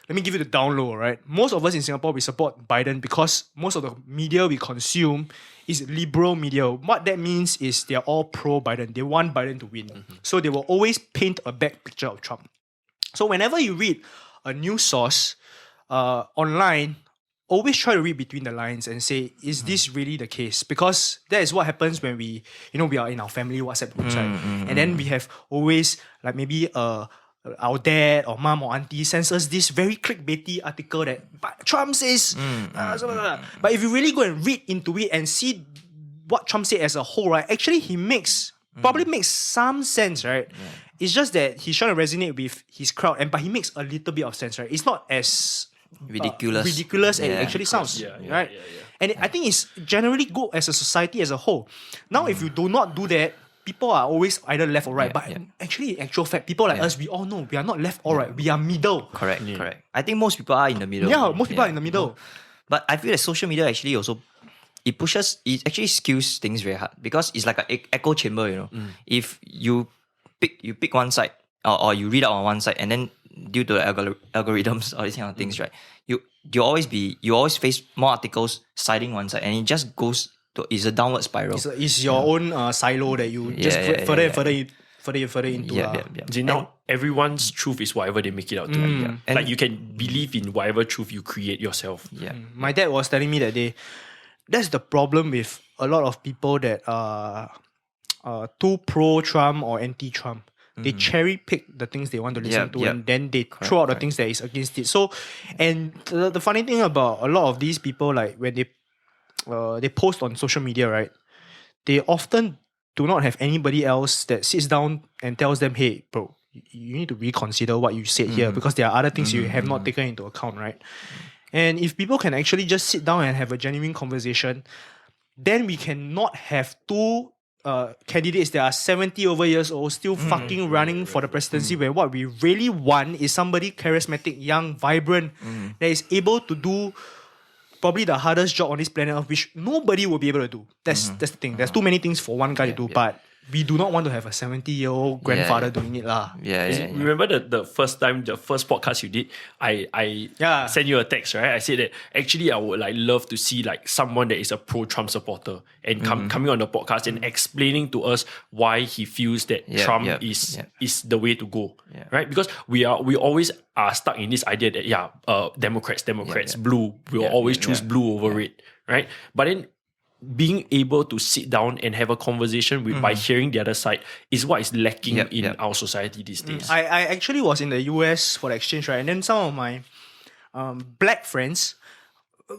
let me give you the down low, right? Most of us in Singapore, we support Biden because most of the media we consume is liberal media. What that means is they're all pro-Biden. They want Biden to win. So they will always paint a bad picture of Trump. So whenever you read a news source online, always try to read between the lines and say, is this really the case? Because that is what happens when we are in our family WhatsApp groups, right? And then we have always, like maybe our dad or mom or auntie sends us this very clickbaity article that Trump says, but if you really go and read into it and see what Trump said as a whole, right, actually he probably makes some sense, right? It's just that he's trying to resonate with his crowd, but he makes a little bit of sense, right? It's not as ridiculous as it actually sounds, right? And I think it's generally good as a society as a whole. Now, if you do not do that, people are always either left or right, but actually, in actual fact, people like us, we all know we are not left or right. We are middle. Correct. I think most people are in the middle. Yeah, most people are in the middle. But I feel that social media actually also it actually skews things very hard because it's like an echo chamber. If you pick one side or you read out on one side, and then due to the algorithms or these kind of things, right? You always face more articles siding one side, and it just goes to it's a downward spiral. It's your own silo that you just further into. Now everyone's truth is whatever they make it out to be. Like you can believe in whatever truth you create yourself. My dad was telling me that that's the problem with a lot of people that are too pro-Trump or anti-Trump. They cherry pick the things they want to listen to, and then they throw out the things that is against it. So, and the funny thing about a lot of these people, like when they post on social media, right? They often do not have anybody else that sits down and tells them, "Hey, bro, you need to reconsider what you said here because there are other things you have not taken into account, right?" And if people can actually just sit down and have a genuine conversation, then we cannot have two candidates that are 70 over years old still fucking running for the presidency, where what we really want is somebody charismatic, young, vibrant, that is able to do probably the hardest job on this planet Earth, which nobody will be able to do. That's the thing. There's too many things for one guy to do, but we do not want to have a 70-year-old grandfather doing it lah. Remember the first podcast you did, I sent you a text, right? I said that actually I would like love to see like someone that is a pro-Trump supporter and coming on the podcast and explaining to us why he feels that Trump is the way to go, right? Because we always are stuck in this idea that Democrats, blue, we will always choose blue over red, right? But then being able to sit down and have a conversation by hearing the other side is what is lacking in our society these days. I actually was in the US for the exchange, right? And then some of my black friends,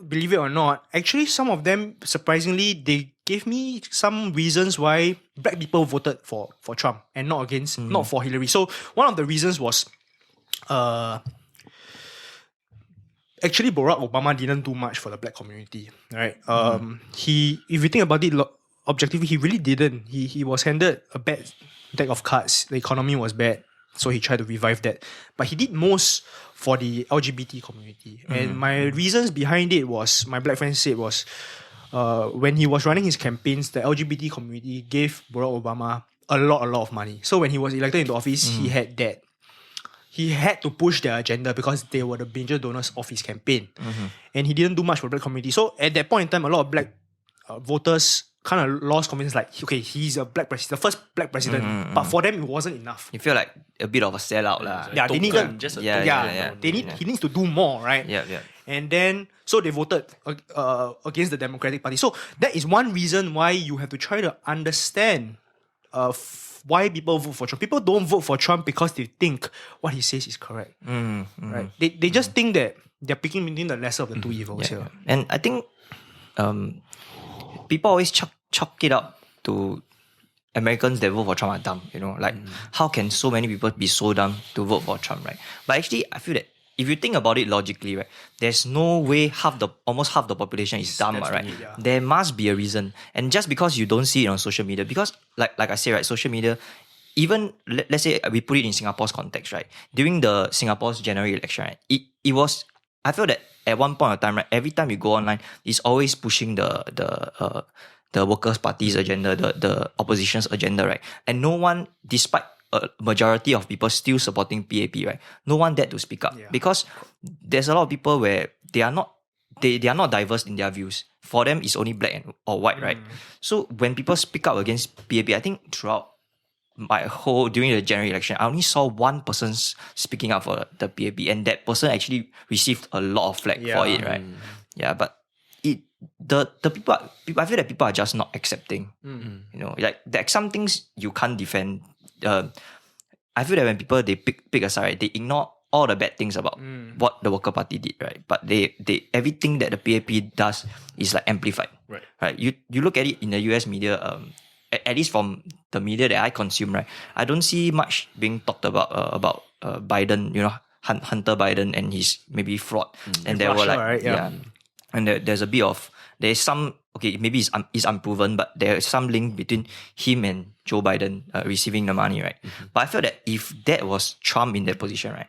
believe it or not, actually some of them, surprisingly, they gave me some reasons why black people voted for Trump and not for Hillary. So one of the reasons was actually, Barack Obama didn't do much for the black community, right? If you think about it objectively, he really didn't. He was handed a bad deck of cards. The economy was bad, so he tried to revive that. But he did most for the LGBT community. And my reasons behind it was, my black friends said was, when he was running his campaigns, the LGBT community gave Barack Obama a lot of money. So when he was elected into office, he had that. He had to push their agenda because they were the major donors of his campaign. And he didn't do much for the black community. So at that point in time, a lot of black voters kind of lost confidence, like, okay, he's a black president, the first black president. But for them, it wasn't enough. You feel like a bit of a sellout lah. Yeah, they needed, he needs to do more, right? And then, so they voted against the Democratic Party. So that is one reason why you have to try to understand why people vote for Trump. People don't vote for Trump because they think what he says is correct. Right? They just think that they're picking between the lesser of the two evils here. And I think people always chalk it up to Americans that vote for Trump are dumb. Like how can so many people be so dumb to vote for Trump, right? But actually, I feel that if you think about it logically, right, there's no way almost half the population is dumb, right? Yeah. There must be a reason. And just because you don't see it on social media, because like I say, right, social media, even let's say we put it in Singapore's context, right? During the Singapore's general election, right, it was, I feel that at one point of time, right, every time you go online, it's always pushing the Workers' Party's agenda, the opposition's agenda, right? And no one, despite a majority of people still supporting PAP, right? No one dared to speak up because there's a lot of people where they are not diverse in their views. For them, it's only black or white, right? So when people speak up against PAP, I think throughout during the general election, I only saw one person speaking up for the PAP, and that person actually received a lot of flack for it, right? Yeah, but the people, I feel that people are just not accepting. Like there are some things you can't defend. I feel that when people they pick a side, right, they ignore all the bad things about what the Worker Party did, right? But they everything that the PAP does is like amplified, right? You look at it in the US media, at least from the media that I consume, right? I don't see much being talked about Biden, Hunter Biden and his maybe fraud, and there were like and there's a bit of there's some, okay, maybe it's unproven, but there's some link between him and Joe Biden receiving the money, right? But I feel that if that was Trump in that position, right,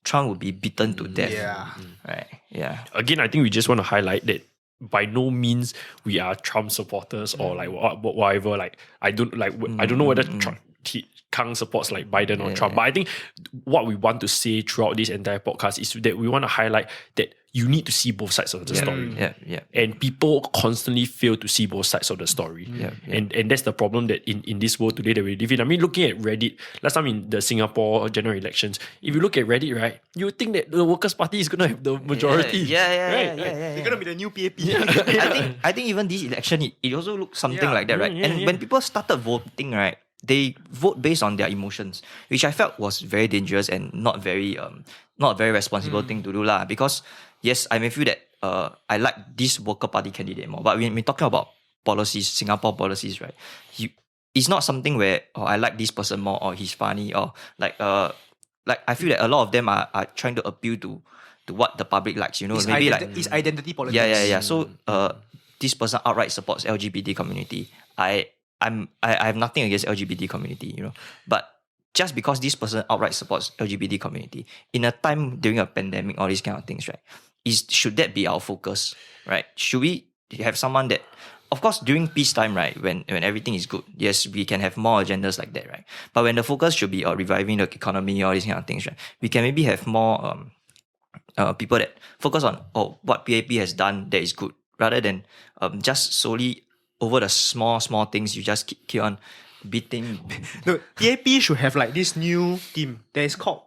Trump would be beaten to death. Yeah. Right. Yeah. Again, I think we just want to highlight that by no means we are Trump supporters or like whatever. Like I don't know whether Kang supports like Biden or Trump, but I think what we want to say throughout this entire podcast is that we want to highlight that you need to see both sides of the story. Yeah. And people constantly fail to see both sides of the story. And that's the problem that in this world today that we live in. I mean, looking at Reddit, last time in the Singapore general elections, if you look at Reddit, right, you would think that the Workers' Party is going to have the majority. Yeah. They're gonna be the new PAP. I think even this election, it also looks something like that, right? And when people started voting, right, they vote based on their emotions, which I felt was very dangerous and not very responsible thing to do lah. Because yes, I may feel that I like this Worker Party candidate more, but when we're talking about policies, Singapore policies, right? It's not something where I like this person more or he's funny or like I feel that a lot of them are trying to appeal to what the public likes, you know, It's maybe it's identity politics. Yeah. So this person outright supports LGBT community. I have nothing against LGBT community, you know, but just because this person outright supports LGBT community in a time during a pandemic, all these kind of things, right? Should that be our focus, right? Should we have someone that, of course, during peacetime, right, when everything is good, yes, we can have more agendas like that, right? But when the focus should be reviving the economy, all these kind of things, right? We can maybe have more people that focus on what PAP has done that is good, rather than just solely over the small things you just keep on beating. No, PAP should have like this new team that is called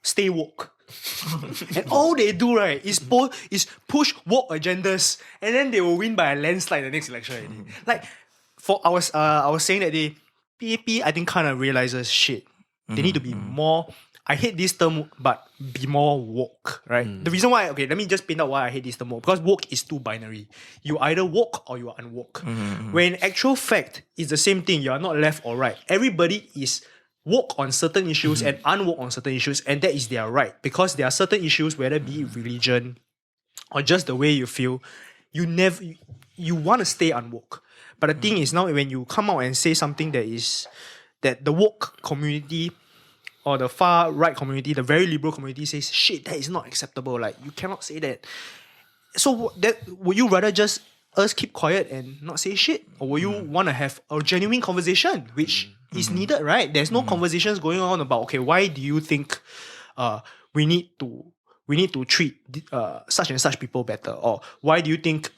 Stay Woke. And all they do, right, is push woke agendas, and then they will win by a landslide the next election already. Like, I was saying that PAP, I think, kind of realizes shit. They need to be more. I hate this term, but be more woke, right? The reason why, okay, let me just paint out why I hate this term more. Because woke is too binary. You either woke or you are unwoke. When in actual fact, it's the same thing. You are not left or right. Everybody is woke on certain issues and unwoke on certain issues, and that is their right. Because there are certain issues, whether it be religion or just the way you feel, you want to stay unwoke. But the thing is now, when you come out and say something that the woke community or the far right community, the very liberal community says, shit, that is not acceptable. Like, you cannot say that. So would you rather just us keep quiet and not say shit? Or would you want to have a genuine conversation, which is needed, right? There's no conversations going on about, okay, why do you think we need to treat such and such people better? Or why do you think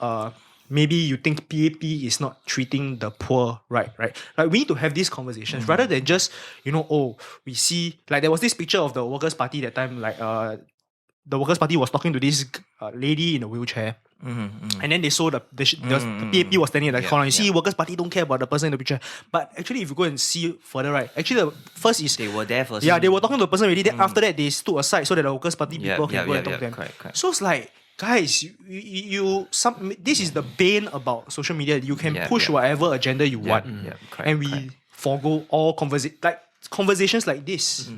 maybe you think PAP is not treating the poor right? Like, we need to have these conversations rather than just, we see, like, there was this picture of the Workers' Party that time, like, the Workers' Party was talking to this lady in a wheelchair. And then they saw the PAP was standing at the corner. You see, Workers' Party don't care about the person in the picture. But actually, if you go and see further, right, actually the first is... They were there first. Yeah, they were talking to the person already. Then after that, they stood aside so that the Workers' Party people can go and talk to them. Correct. So it's like, guys, this is the bane about social media. You can push whatever agenda you want. And we forego all conversations like this.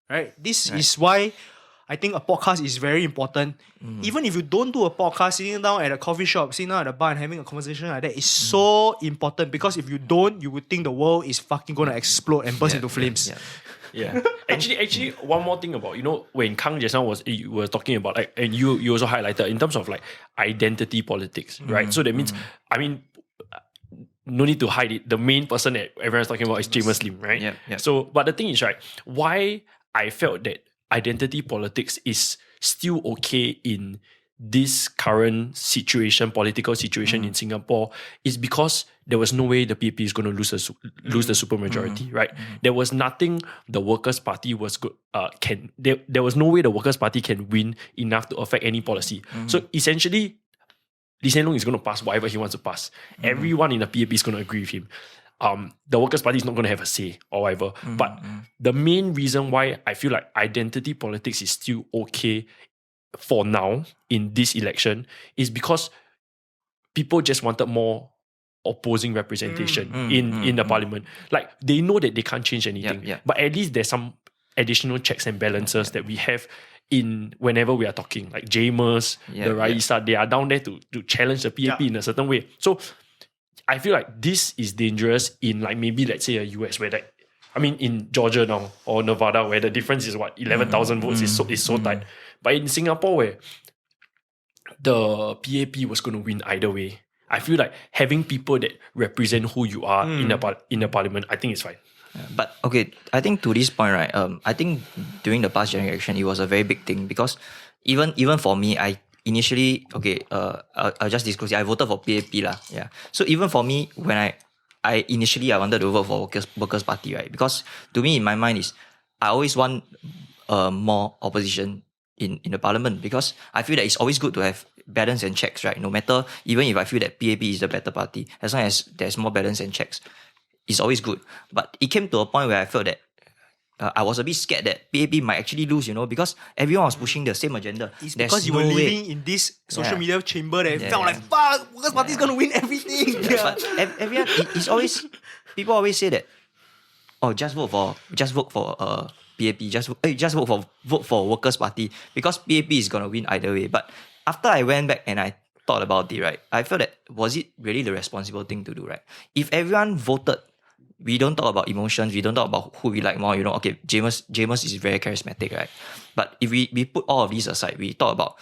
Right? This is why I think a podcast is very important. Even if you don't do a podcast, sitting down at a coffee shop, sitting down at a bar and having a conversation like that is so important, because if you don't, you would think the world is fucking going to explode and burst into flames. Yeah. Actually, one more thing about, when Kang just now was talking about, like, and you also highlighted in terms of like identity politics, right? So that means, I mean, no need to hide it. The main person that everyone's talking about is James Lim, right? Yeah. So, but the thing is, right, why I felt that identity politics is still okay in this current political situation in Singapore, is because there was no way the PAP is going to lose the supermajority, right? There was nothing the Workers' Party was there was no way the Workers' Party can win enough to affect any policy. So essentially, Lee Hsien Loong is going to pass whatever he wants to pass. Everyone in the PAP is going to agree with him. The Workers' Party is not going to have a say or whatever. But the main reason why I feel like identity politics is still okay for now in this election is because people just wanted more opposing representation in the parliament. Like, they know that they can't change anything. But at least there's some additional checks and balances that we have in whenever we are talking, like James, the Raisa, they are down there to challenge the PAP in a certain way. So I feel like this is dangerous in like maybe let's say a US where like, I mean in Georgia now or Nevada where the difference is what 11,000 votes is so tight. But in Singapore where the PAP was going to win either way, I feel like having people that represent who you are in the parliament, I think it's fine. But okay, I think to this point, right? I think during the past generation, it was a very big thing because even for me, I initially I'll just disclose. I voted for PAP lah. Yeah. So even for me, when I initially wanted to vote for Workers Party, right? Because to me, in my mind is I always want more opposition in the parliament because I feel that it's always good to have balance and checks, right? No matter even if I feel that PAP is the better party, as long as there's more balance and checks. It's always good. But it came to a point where I felt that I was a bit scared that PAP might actually lose, because everyone was pushing the same agenda. It's because you were living in this social media chamber that felt like, fuck, Workers Party is going to win everything. But everyone, it's always, people always say that, oh, just vote for PAP, just vote for Workers Party because PAP is going to win either way. But after I went back and I thought about it, right, I felt that, was it really the responsible thing to do, right? If everyone voted, we don't talk about emotions, we don't talk about who we like more, okay, James is very charismatic, right? But if we put all of these aside, we talk about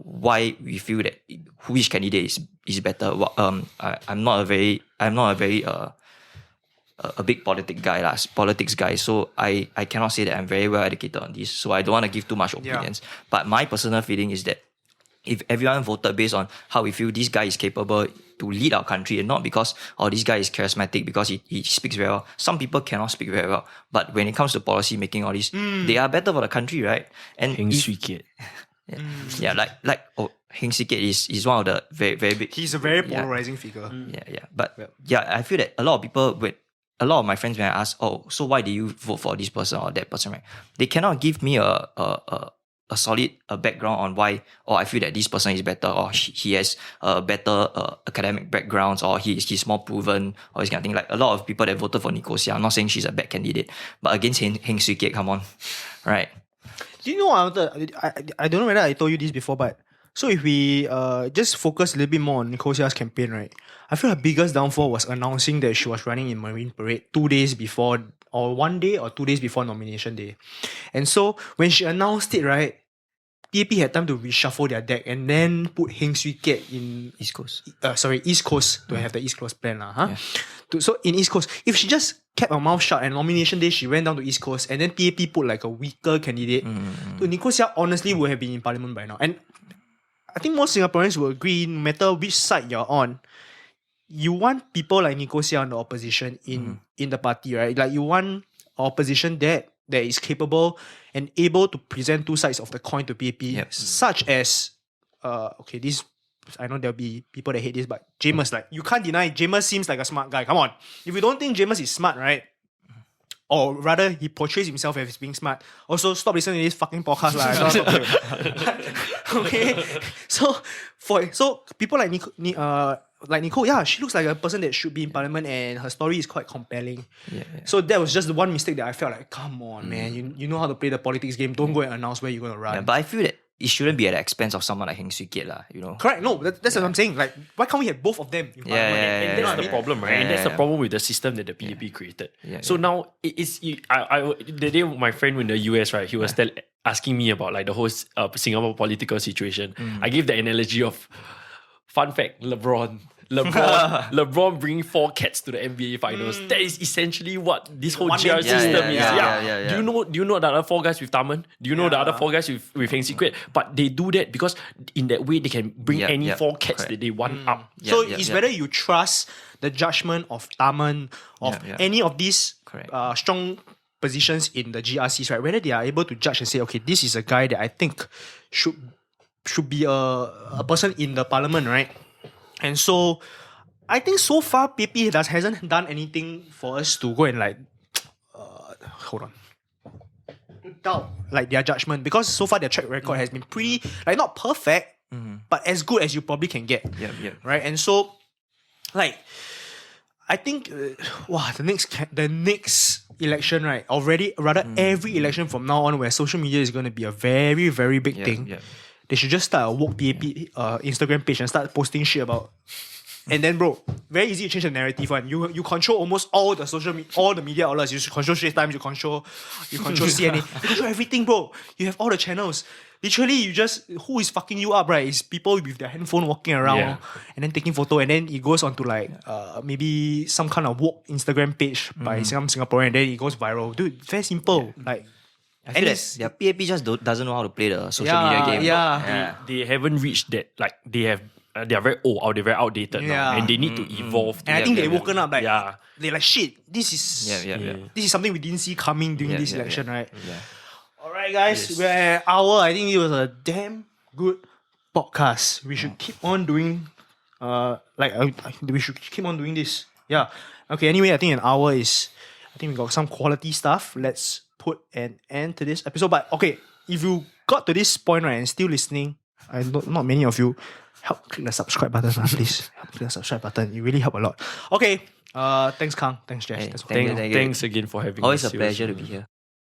why we feel that which candidate is better. I'm not a very a big politics guy, so I cannot say that I'm very well educated on this, so I don't want to give too much opinions. But my personal feeling is that if everyone voted based on how we feel this guy is capable to lead our country and not because this guy is charismatic because he speaks very well. Some people cannot speak very well, but when it comes to policy making, all this, they are better for the country, right? And Heng Swee Keat. Heng Swee Keat is one of the very, very big. He's a very polarizing figure. But I feel that a lot of my friends, when I ask, so why do you vote for this person or that person, right? They cannot give me a solid background on why, I feel that this person is better, or he has better academic backgrounds, or he's more proven, or this kind of thing. Like a lot of people that voted for Nicosia, I'm not saying she's a bad candidate, but against Heng Swee Keat, come on, right? Do you know I don't know whether I told you this before, but so if we just focus a little bit more on Nicosia's campaign, right? I feel her biggest downfall was announcing that she was running in Marine Parade 2 days before, or 1 day or 2 days before nomination day. And so when she announced it, right, PAP had time to reshuffle their deck and then put Heng Swee Keat in East Coast. East Coast to have the East Coast plan. So in East Coast, if she just kept her mouth shut and nomination day she went down to East Coast and then PAP put like a weaker candidate, so Nicosia honestly would have been in parliament by now. And I think most Singaporeans will agree, no matter which side you're on, you want people like Nicosia on the opposition in the party, right? Like you want opposition that is capable and able to present two sides of the coin to PAP, such as this, I know there'll be people that hate this, but James, like, you can't deny James seems like a smart guy. Come on. If you don't think James is smart, right? Or rather, he portrays himself as being smart. Also, stop listening to this fucking podcast. Okay. So people like Nicole, she looks like a person that should be in parliament and her story is quite compelling. So that was just the one mistake that I felt like, come on, man, you know how to play the politics game. Don't go and announce where you're going to run. Yeah, but I feel that it shouldn't be at the expense of someone like Heng Swee Keat, Correct. No, that's what I'm saying. Like, why can't we have both of them in parliament? And that's the problem, right? And that's the problem with the system that the PAP created. So now the day my friend in the US, right, he was asking me about like the whole Singapore political situation. I gave the analogy of, fun fact, LeBron bringing 4 cats to the NBA finals. That is essentially what this whole GR system is. Do you know the other 4 guys with Taman? Do you know the other 4 guys with Heng Swee Keat? But they do that because in that way they can bring any 4 cats that they want up. So it's whether you trust the judgment of Taman, of any of these strong positions in the GRCs, right? Whether they are able to judge and say, okay, this is a guy that I think should be a person in the parliament, right? And so, I think so far PAP hasn't done anything for us to go and doubt like their judgment, because so far their track record has been pretty, like, not perfect, but as good as you probably can get, right? And so, like, I think, the next election, right? Already, rather every election from now on, where social media is going to be a very, very big thing. Yeah. They should just start a woke PAP Instagram page and start posting shit about. And then, bro, very easy to change the narrative. One, you control almost all the all the media outlets. You control Straits Times. You control CNN. You control everything, bro. You have all the channels. Literally, you just who is fucking you up, right? Is people with their handphone walking around and then taking photo, and then it goes onto like maybe some kind of woke Instagram page by some Singaporean, and then it goes viral. Dude, very simple. Like, I feel that their PAP just doesn't know how to play the social media game. They haven't reached that. Like they are very old, or they're very outdated now, and they need to evolve. And I think they've woken up. Like, Yeah. they're like, shit. This is this is something we didn't see coming during this election, right? Yeah. Alright, guys, we're at an hour. I think it was a damn good podcast. We should keep on doing we should keep on doing this. Yeah. Okay, anyway, I think an hour is I think we got some quality stuff. Let's put an end to this episode. But okay, if you got to this point, right, and still listening, not many of you, help click the subscribe button, please. Help click the subscribe button. It really help a lot. Okay. Thanks, Kang. Thanks, Jess. Hey, That's all. thank you. Thanks again for having Always us. a pleasure to be here.